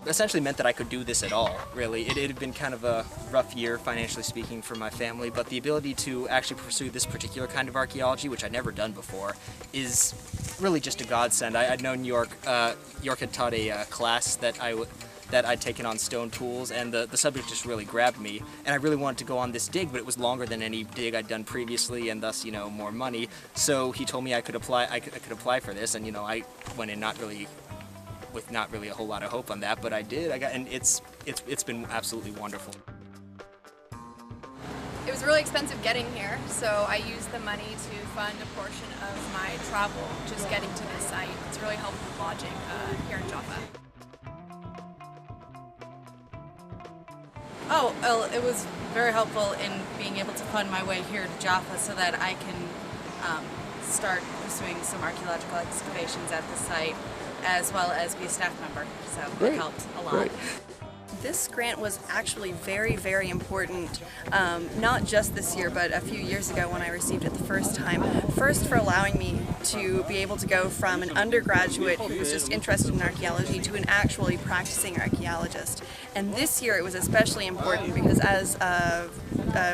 essentially meant that I could do this at all, really. It had been kind of a rough year, financially speaking, for my family, but the ability to actually pursue this particular kind of archaeology, which I'd never done before, is really just a godsend. I'd known York had taught a class that I'd taken on stone tools, and the subject just really grabbed me, and I really wanted to go on this dig, but it was longer than any dig I'd done previously, and thus, more money. So he told me I could apply for this, and I went in with not really a whole lot of hope on that, but I did. And it's been absolutely wonderful. It was really expensive getting here, so I used the money to fund a portion of my travel, just getting to this site. It's really helped with lodging here in Jaffa. Oh, well, it was very helpful in being able to fund my way here to Jaffa so that I can start pursuing some archaeological excavations at the site, as well as be a staff member. So it helped a lot. Great. This grant was actually very, very important, not just this year, but a few years ago when I received it the first time. First, for allowing me to be able to go from an undergraduate who was just interested in archaeology to an actually practicing archaeologist. And this year it was especially important because as a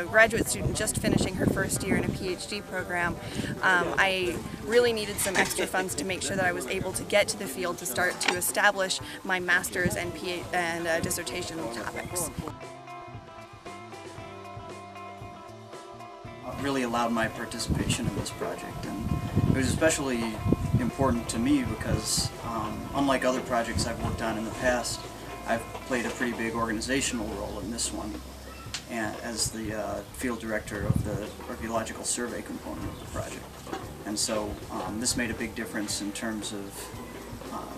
graduate student just finishing her first year in a PhD program, I really needed some extra funds to make sure that I was able to get to the field to start to establish my master's and dissertation topics. Really allowed my participation in this project, and it was especially important to me because unlike other projects I've worked on in the past, I've played a pretty big organizational role in this one, and as the field director of the archaeological survey component of the project. And so this made a big difference in terms of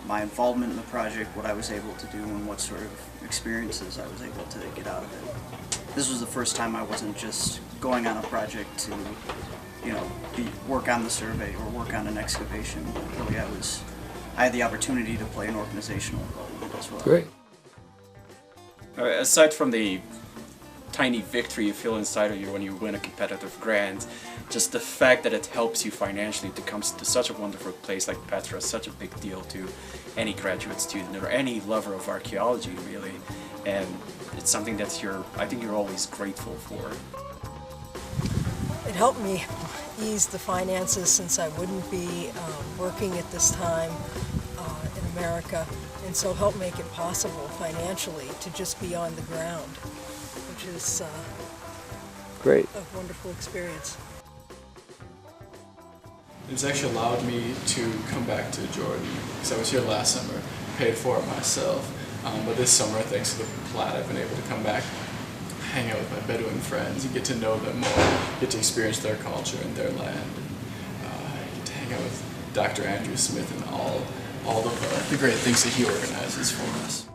my involvement in the project, what I was able to do, and what sort of experiences I was able to get out of it. This was the first time I wasn't just going on a project to, work on the survey or work on an excavation, but really I had the opportunity to play an organizational role in it as well. Great. Aside from the tiny victory you feel inside of you when you win a competitive grant, just the fact that it helps you financially to come to such a wonderful place like Petra is such a big deal to any graduate student or any lover of archaeology, really. And it's something that I think you're always grateful for. It helped me ease the finances since I wouldn't be working at this time in America, and so helped make it possible financially to just be on the ground, which is Great. a wonderful experience. It's actually allowed me to come back to Jordan, because I was here last summer, paid for it myself, but this summer, thanks to the plat, I've been able to come back, hang out with my Bedouin friends, and get to know them more, get to experience their culture and their land, and get to hang out with Dr. Andrew Smith and all of the great things that he organizes for us.